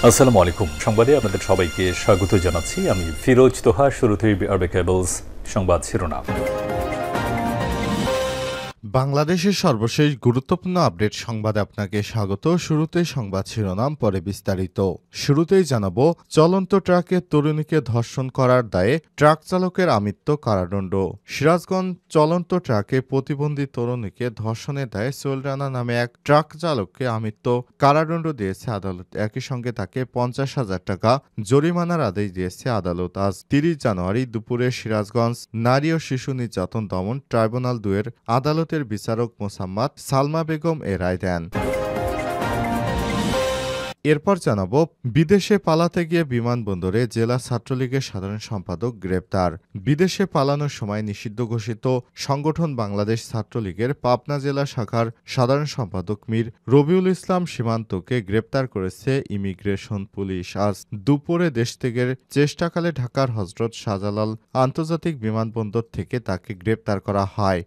আসসালামু আলাইকুম। সংবাদে আপনাদের সবাইকে স্বাগত জানাচ্ছি। আমি ফিরোজ তোহা। শুরুতেই আরবে কেবলস সংবাদ শিরোনাম। বাংলাদেশের সর্বশেষ গুরুত্বপূর্ণ আপডেট সংবাদে আপনাকে স্বাগত। শুরুতেই সংবাদ শিরোনাম, পরে বিস্তারিত। শুরুতেই জানাবো, চলন্ত ট্রাকে তরুণীকে ধর্ষণ করার দায়ে ট্রাক চালকের আমৃত্যু কারাদণ্ড। সিরাজগঞ্জ চলন্ত ট্রাকে প্রতিবন্ধী তরুণীকে ধর্ষণের দায়ে সোহেল রানা নামে এক ট্রাক চালককে আমৃত্যু কারাদণ্ড দিয়েছে আদালত। একই সঙ্গে তাকে 50,000 টাকা জরিমানার আদেশ দিয়েছে আদালত। আজ 30 জানুয়ারি দুপুরে সিরাজগঞ্জ নারী ও শিশু নির্যাতন দমন ট্রাইব্যুনাল 2 এর আদালতের বিচারক মোসাম্মদ সালমা বেগম এ রায় দেন। এরপর জানাবো, বিদেশে পালাতে গিয়ে বিমানবন্দরে জেলা ছাত্রলীগের সাধারণ সম্পাদক গ্রেপ্তার। বিদেশে পালানোর সময় নিষিদ্ধ ঘোষিত সংগঠন বাংলাদেশ ছাত্রলীগের পাবনা জেলা শাখার সাধারণ সম্পাদক মীর রবিউল ইসলাম সীমান্তকে গ্রেপ্তার করেছে ইমিগ্রেশন পুলিশ। আজ দুপুরে দেশ থেকে চেষ্টাকালে ঢাকার হজরত শাহজালাল আন্তর্জাতিক বিমানবন্দর থেকে তাকে গ্রেপ্তার করা হয়।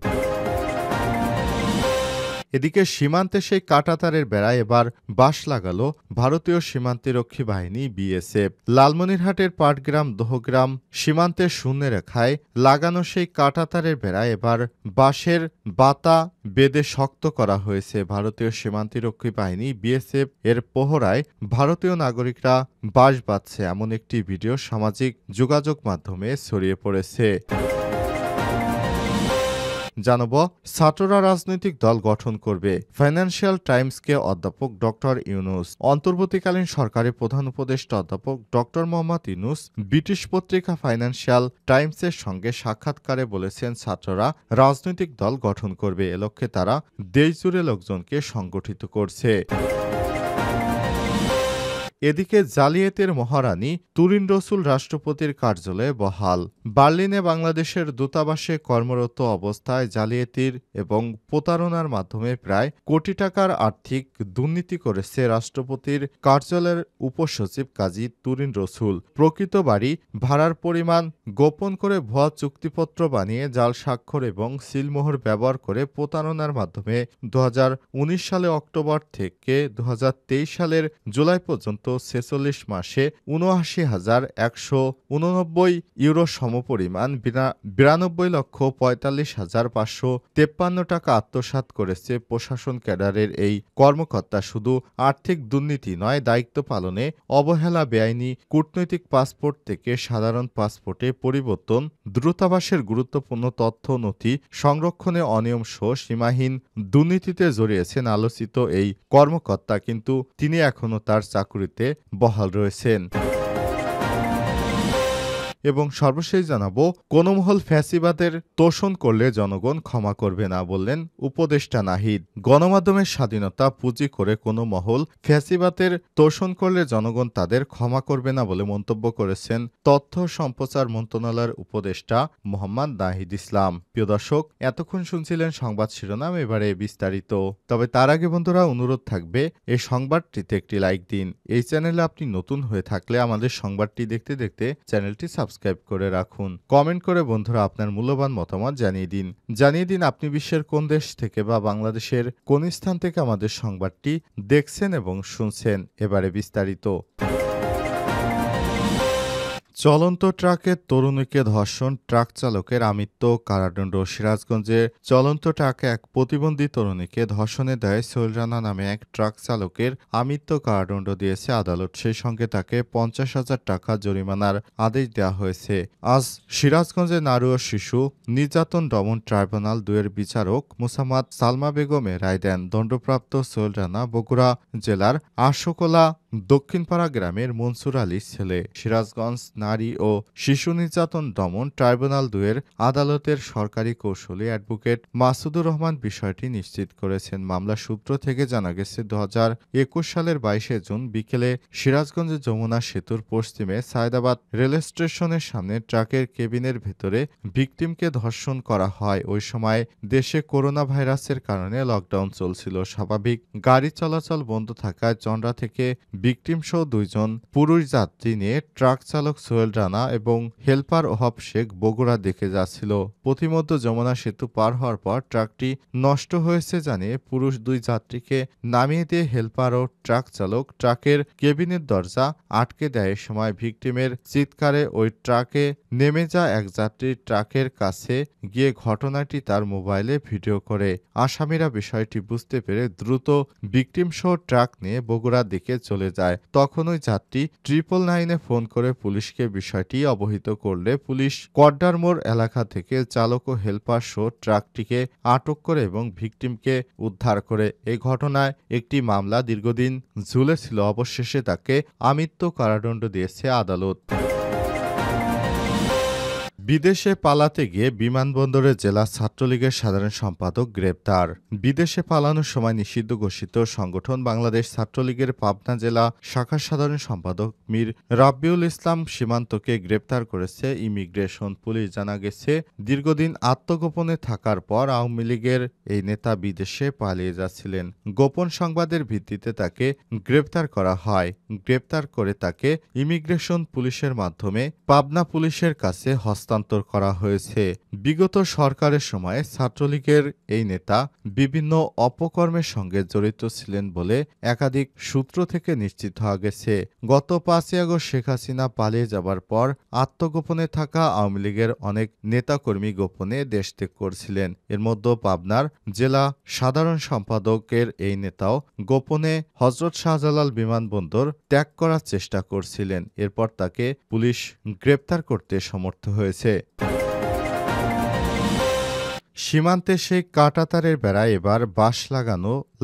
এদিকে সীমান্তে সেই কাঁটাতারের বেড়ায় এবার বাঁশ লাগালো ভারতীয় সীমান্তরক্ষী বাহিনী বিএসএফ। লালমনিরহাটের পাটগ্রাম দহগ্রাম সীমান্তে শূন্য রেখায় লাগানো সেই কাঁটাতারের বেড়ায় এবার বাঁশের বাতা বেঁধে শক্ত করা হয়েছে। ভারতীয় সীমান্তরক্ষী বাহিনী বিএসএফ এর পহরায় ভারতীয় নাগরিকরা বাঁশ বাঁধছে, এমন একটি ভিডিও সামাজিক যোগাযোগ মাধ্যমে ছড়িয়ে পড়েছে। জানাব, ছাত্ররা রাজনৈতিক দল গঠন করবে। ফাইন্যান্সিয়াল টাইমসকে অধ্যাপক ডক্টর ইউনুস। অন্তর্বর্তীকালীন সরকারের প্রধান উপদেষ্টা অধ্যাপক ডক্টর মোহাম্মদ ইউনুস ব্রিটিশ পত্রিকা ফাইন্যান্সিয়াল টাইমসের সঙ্গে সাক্ষাৎকারে বলেছেন, ছাত্ররা রাজনৈতিক দল গঠন করবে। এ লক্ষ্যে তারা দেশজুড়ে লোকজনকে সংগঠিত করছে। এদিকে জালিয়াতের মহারানী তুরিন রসুল রাষ্ট্রপতির কার্যালয়ে বহাল। বার্লিনে বাংলাদেশের দূতাবাসে কর্মরত অবস্থায় জালিয়াতির এবং প্রতারণার মাধ্যমে প্রায় কোটি টাকার আর্থিক দুর্নীতি করেছে রাষ্ট্রপতির কার্যালয়ের উপসচিব কাজী তুরিন রসুল। প্রকৃত বাড়ি ভাড়ার পরিমাণ গোপন করে ভুয়া চুক্তিপত্র বানিয়ে জাল স্বাক্ষর এবং সিলমোহর ব্যবহার করে প্রতারণার মাধ্যমে 2019 সালে অক্টোবর থেকে 2023 সালের জুলাই পর্যন্ত 46 মাসে ৭৯,১৮৯ ইউরো সমপরিমাণ ৯২,৪৫,৫৫৩ টাকা আত্মসাৎ করেছে প্রশাসন ক্যাডারের এই কর্মকর্তা। শুধু আর্থিক দুর্নীতি নয়, দায়িত্ব পালনে অবহেলা, বেআইনি কূটনৈতিক পাসপোর্ট থেকে সাধারণ পাসপোর্টে পরিবর্তন, দূতাবাসের গুরুত্বপূর্ণ তথ্য নথি সংরক্ষণে অনিয়ম সহ সীমাহীন দুর্নীতিতে জড়িয়েছেন আলোচিত এই কর্মকর্তা, কিন্তু তিনি এখনও তার চাকুরিতে বহাল রয়েছেন। এবং সর্বশেষ জানাবো, কোন মহল ফ্যাসিবাদের তোষণ করলে জনগণ ক্ষমা করবে না, বললেন উপদেষ্টা নাহিদ। গণমাধ্যমের স্বাধীনতা পুঁজি করে কোনো মহল ফ্যাসিবাদের তোষণ করলে জনগণ তাদের ক্ষমা করবে না বলে মন্তব্য করেছেন তথ্য সম্প্রচার মন্ত্রণালয়ের উপদেষ্টা মোহাম্মদ নাহিদ ইসলাম। প্রিয় দর্শক, এতক্ষণ শুনছিলেন সংবাদ শিরোনাম, এবারে বিস্তারিত। তবে তার আগে বন্ধুরা, অনুরোধ থাকবে এই সংবাদটিতে একটি লাইক দিন। এই চ্যানেলে আপনি নতুন হয়ে থাকলে আমাদের সংবাদটি দেখতে দেখতে চ্যানেলটি সাবস্ক্রাইব করে রাখুন। কমেন্ট করে বন্ধুরা আপনার মূল্যবান মতামত জানিয়ে দিন আপনি বিশ্বের কোন দেশ থেকে বা বাংলাদেশের কোন স্থান থেকে আমাদের সংবাদটি দেখছেন এবং শুনছেন। এবারে বিস্তারিত। চলন্ত ট্রাকে তরুণীকে ধর্ষণ, ট্রাক চালকের আমৃত্যু কারাদণ্ড। সিরাজগঞ্জে চলন্ত ট্রাকে এক প্রতিবন্ধী তরুণীকে ধর্ষণের দায়ে সোহেল রানা নামে এক ট্রাক চালকের আমৃত্যু কারাদণ্ড দিয়েছে আদালত। সেই সঙ্গে তাকে 50,000 টাকা জরিমানার আদেশ দেওয়া হয়েছে। আজ সিরাজগঞ্জের নারী ও শিশু নির্যাতন দমন ট্রাইব্যুনাল 2 এর বিচারক মোসাম্মদ সালমা বেগম এ রায় দেন। দণ্ডপ্রাপ্ত সোহেল রানা বগুড়া জেলার আশুকোলা দক্ষিণপাড়া গ্রামের মনসুর আলীর ছেলে। সিরাজগঞ্জ নারী ও শিশু নির্যাতন দমন ট্রাইব্যুনাল 2 এর আদালতের সরকারি কৌঁসুলি অ্যাডভোকেট মাসুদুর রহমান বিষয়টি নিশ্চিত করেছেন। মামলা সূত্র থেকে জানা গেছে, 2021 সালের 22 জুন বিকেলে সিরাজগঞ্জের যমুনা সেতুর পশ্চিমে সায়দাবাদ রেল স্টেশনের সামনে ট্রাকের কেবিনের ভেতরে ভিকটিমকে ধর্ষণ করা হয়। ওই সময় দেশে করোনা ভাইরাসের কারণে লকডাউন চলছিল। স্বাভাবিক গাড়ি চলাচল বন্ধ থাকায় চন্দ্রা থেকে ভিকটিম সহ 2 জন পুরুষ যাত্রী নিয়ে ট্রাক চালক সোহেল রানা এবং হেলপার ওহাব শেখ বগুড়া দিকে যাচ্ছিল। পথিমধ্যে যমুনা সেতু পার হওয়ার পর ট্রাকটি নষ্ট হয়েছে জানিয়ে পুরুষ 2 যাত্রীকে নামিয়ে দিয়ে হেলপার ও ট্রাক চালক ট্রাকের কেবিনের দরজা আটকে দেয়। এ সময় ভিকটিমের চিৎকারে ওই ট্রাকে নেমে যায় এক যাত্রী ট্রাকের কাছে গিয়ে ঘটনাটি তার মোবাইলে ভিডিও করে। আসামিরা বিষয়টি বুঝতে পেরে দ্রুত ভিকটিম সহ ট্রাক নিয়ে বগুড়ার দিকে চলে যায়। তখন ওই যাত্রী 999-এ ফোন করে পুলিশকে বিষয়টি অবহিত করলে পুলিশ কড্ডার মোড় এলাকা থেকে চালক ও হেলপার সহ ট্রাকটিকে আটক করে এবং ভিকটিমকে উদ্ধার করে। এই ঘটনায় একটি মামলা দীর্ঘদিন ঝুলেছিল, অবশেষে তাকে আমৃত্যু কারাদণ্ড দিয়েছে আদালত। বিদেশে পালাতে গিয়ে বিমানবন্দরে জেলা ছাত্রলীগের সাধারণ সম্পাদক গ্রেপ্তার। বিদেশে পালানোর সময় নিষিদ্ধ ঘোষিত সংগঠন বাংলাদেশ ছাত্রলীগের পাবনা জেলা শাখার সাধারণ সম্পাদক মীর রাব্বিউল ইসলাম সীমান্তকে গ্রেপ্তার করেছে ইমিগ্রেশন পুলিশ। জানা গেছে, দীর্ঘদিন আত্মগোপনে থাকার পর আওয়ামী লীগের এই নেতা বিদেশে পালিয়ে যাচ্ছিলেন। গোপন সংবাদের ভিত্তিতে তাকে গ্রেপ্তার করা হয়। গ্রেপ্তার করে তাকে ইমিগ্রেশন পুলিশের মাধ্যমে পাবনা পুলিশের কাছে হস্তান্তর করা হয়েছে। বিগত সরকারের সময় ছাত্রলীগের এই নেতা বিভিন্ন অপকর্মের সঙ্গে জড়িত ছিলেন বলে একাধিক সূত্র থেকে নিশ্চিত হওয়া গেছে। গত 5 আগস্ট শেখ হাসিনা পালিয়ে যাবার পর আত্মগোপনে থাকা আওয়ামী লীগের অনেক নেতাকর্মী গোপনে দেশ ত্যাগ করছিলেন। এর মধ্যে পাবনার জেলা সাধারণ সম্পাদকের এই নেতাও গোপনে হযরত শাহজালাল বিমানবন্দর ত্যাগ করার চেষ্টা করছিলেন। এরপর তাকে পুলিশ গ্রেপ্তার করতে সমর্থ হয়েছে। সীমান্তে সেই কাঁটাতারের বেড়ায় এবার বাঁশ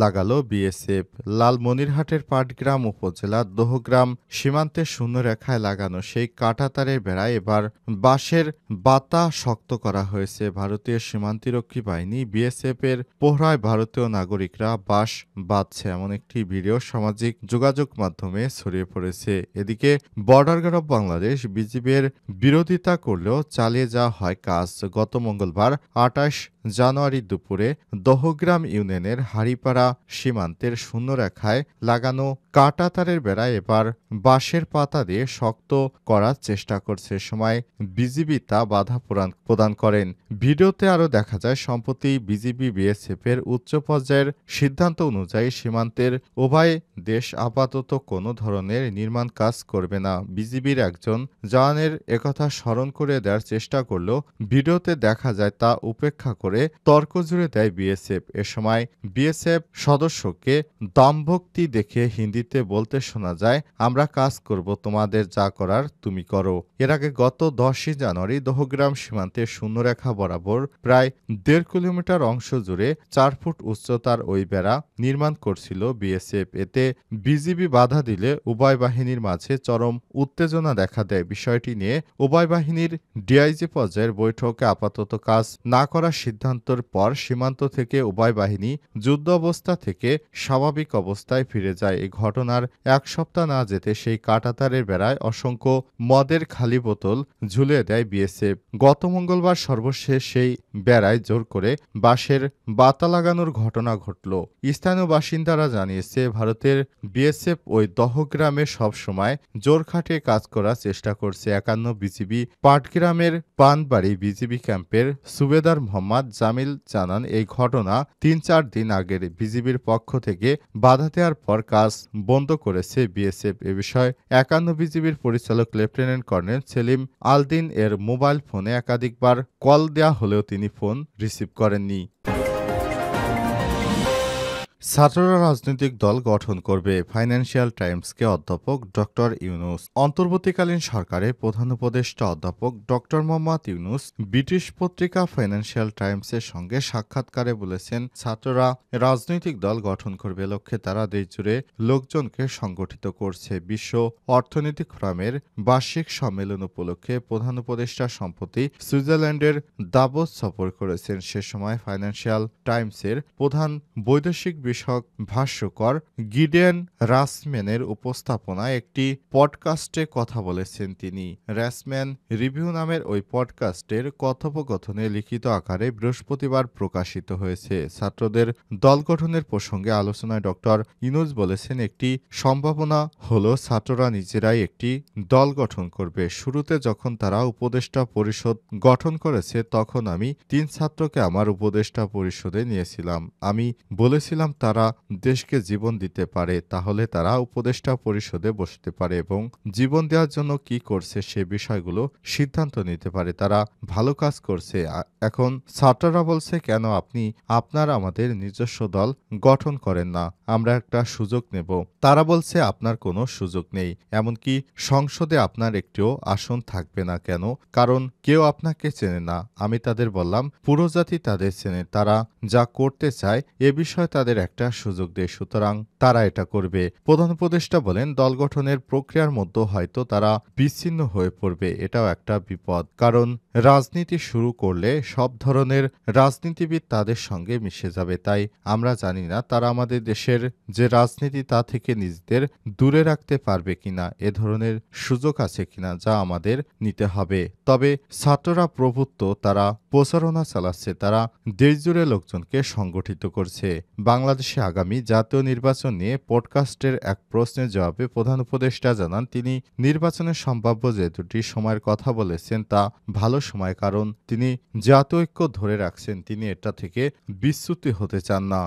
লাগালো বিএসএফ। লালমনিরহাটের পাটগ্রাম উপজেলার দোহগ্রাম সীমান্তের শূন্যরেখায় লাগানো সেই কাঁটাতারের বেড়ায় এবার বাঁশের বাতা শক্ত করা হয়েছে। ভারতীয় সীমান্তরক্ষী বাহিনী বিএসএফ এর পোহরায় ভারতীয় নাগরিকরা বাঁশ বাঁধছে এমন একটি ভিডিও সামাজিক যোগাযোগ মাধ্যমে ছড়িয়ে পড়েছে। এদিকে বর্ডার গার্ড অব বাংলাদেশ বিজিবির বিরোধিতা করলেও চালিয়ে যাওয়া হয় কাজ। গত মঙ্গলবার 28 জানুয়ারি দুপুরে দহগ্রাম ইউনিয়নের হাড়িপাড়া সীমান্তের শূন্যরেখায় লাগানো কাঁটাতারের বেড়ায় এবার বাঁশের পাতা দিয়ে শক্ত করার চেষ্টা করছে। সময় বিজিবি তা বাধা প্রদান করেন। ভিডিওতে আরও দেখা যায়, সম্প্রতি বিজিবি বিএসএফ এর উচ্চ পর্যায়ের সিদ্ধান্ত অনুযায়ী সীমান্তের উভয় দেশ আপাতত কোনো ধরনের নির্মাণ কাজ করবে না। বিজিবির একজন জওয়ানের একথা স্মরণ করে দেওয়ার চেষ্টা করলেও ভিডিওতে দেখা যায় তা উপেক্ষা করে তর্ক জুড়ে দেয় বিএসএফ। এ সময় বিএসএফ সদস্যকে দমভক্তি দেখে হিন্দিতে বলতে শোনা যায়, আমরা কাজ করব, তোমাদের যা করার তুমি করো। এর আগে গত 10 জানুয়ারি দহগ্রাম সীমান্তের শূন্যরেখা বরাবর প্রায় 1.5 কিলোমিটার অংশ জুড়ে 4 ফুট উচ্চতার ওই বেড়া নির্মাণ করছিল বিএসএফ। এতে বিজিবি বাধা দিলে উভয় বাহিনীর মাঝে চরম উত্তেজনা দেখা দেয়। বিষয়টি নিয়ে উভয় বাহিনীর ডিআইজি পর্যায়ের বৈঠকে আপাতত কাজ না করার সিদ্ধান্তের পর সীমান্ত থেকে উভয় বাহিনী যুদ্ধ অবস্থা থেকে স্বাভাবিক অবস্থায় ফিরে যায়। এই ঘটনার 1 সপ্তাহ না যেতে সেই কাঁটাতারের বেড়ায় অসংখ্য মদের খালি বোতল ঝুলিয়ে দেয় বিএসএফ। গত মঙ্গলবার সর্বশেষ সেই বেড়ায় জোর করে বাঁশের বাতা লাগানোর ঘটনা ঘটল। স্থানীয় বাসিন্দারা জানিয়েছে, ভারতের বিএসএফ ওই দহগ্রামে সবসময় জোর খাটিয়ে কাজ করার চেষ্টা করছে। 51 বিজিবি পাটগ্রামের পানবাড়ি বিজিবি ক্যাম্পের সুবেদার মোহাম্মদ জামিল জানান, এই ঘটনা 3-4 দিন আগের। বিজিবির পক্ষ থেকে বাধা দেওয়ার পর কাজ বন্ধ করেছে বিএসএফ। এ বিষয়ে 51 বিজিবির পরিচালক লেফটেন্যান্ট কর্নেল সেলিম আলদিন এর মোবাইল ফোনে একাধিকবার কল দেওয়া হলেও তিনি ফোন রিসিভ করেননি। ছাত্ররা রাজনৈতিক দল গঠন করবে, ফাইন্যান্সিয়াল টাইমসকে অধ্যাপক ডক্টর ইউনুস। অন্তর্বর্তীকালীন সরকারের প্রধান উপদেষ্টা অধ্যাপক ডক্টর মোহাম্মদ ইউনুস ব্রিটিশ পত্রিকা ফাইন্যান্সিয়াল টাইমসের সঙ্গে সাক্ষাৎকারে বলেছেন, ছাত্ররা রাজনৈতিক দল গঠন করবে, লক্ষ্যে তারা দেশজুড়ে লোকজনকে সংগঠিত করছে। বিশ্ব অর্থনৈতিক ফোরামের বার্ষিক সম্মেলন উপলক্ষে প্রধান উপদেষ্টা সম্প্রতি সুইজারল্যান্ডের দাভোস সফর করেছেন। সে সময় ফাইন্যান্সিয়াল টাইমসের প্রধান বৈদেশিক বিষয়ক ভাষ্যকার গিডেন রাসম্যানের উপস্থাপনায় একটি পডকাস্টে কথা বলেছেন তিনি। রাসম্যান রিভিউ নামের ওই পডকাস্টের কথোপকথনে লিখিত আকারে বৃহস্পতিবার প্রকাশিত হয়েছে। ছাত্রদের দল গঠনের প্রসঙ্গে আলোচনায় ডক্টর ইউনূস বলেছেন, একটি সম্ভাবনা হলো ছাত্ররা নিজেরাই একটি দল গঠন করবে। শুরুতে যখন তারা উপদেষ্টা পরিষদ গঠন করেছে তখন আমি 3 ছাত্রকে আমার উপদেষ্টা পরিষদে নিয়েছিলাম। আমি বলেছিলাম তারা দেশকে জীবন দিতে পারে, তাহলে তারা উপদেষ্টা পরিষদে বসতে পারে এবং জীবন দেওয়ার জন্য কি করছে সে বিষয়গুলো সিদ্ধান্ত নিতে পারে। তারা ভালো কাজ করছে। এখন ছাত্ররা বলছে, কেন আপনি আমাদের নিজস্ব দল গঠন করেন না? আমরা একটা সুযোগ নেব। তারা বলছে, আপনার কোনো সুযোগ নেই, এমনকি সংসদে আপনার একটিও আসন থাকবে না। কেন? কারণ কেউ আপনাকে চেনে না। আমি তাদের বললাম, পুরো জাতি তাদের চেনে, তারা যা করতে চায় এ বিষয়ে তাদের একটা সুযোগ দেয়, সুতরাং তারা এটা করবে। প্রধান উপদেষ্টা বলেন, দল গঠনের প্রক্রিয়ার মধ্যে হয়তো তারা বিচ্ছিন্ন হয়ে পড়বে, এটাও একটা বিপদ। কারণ রাজনীতি শুরু করলে সব ধরনের রাজনীতিবিদ তাদের সঙ্গে মিশে যাবে। তাই আমরা জানি না তারা আমাদের দেশের যে রাজনীতি তা থেকে নিজেদের দূরে রাখতে পারবে কিনা, এ ধরনের সুযোগ আছে কিনা, যা আমাদের নিতে হবে। তবে ছাত্ররা প্রভুত্ব তারা প্রচারণা চালাচ্ছে, তারা দেশজুড়ে লোকজনকে সংগঠিত করছে। বাংলাদেশে আগামী জাতীয় নির্বাচন নিয়ে পডকাস্টের এক প্রশ্নের জবাবে প্রধান উপদেষ্টা জানান, তিনি নির্বাচনের সম্ভাব্য যে দুটি সময়ের কথা বলেছেন তা ভালো সময়, কারণ তিনি জাতীয় ঐক্য ধরে রাখছেন। তিনি এটা থেকে বিচ্যুতি হতে চান না।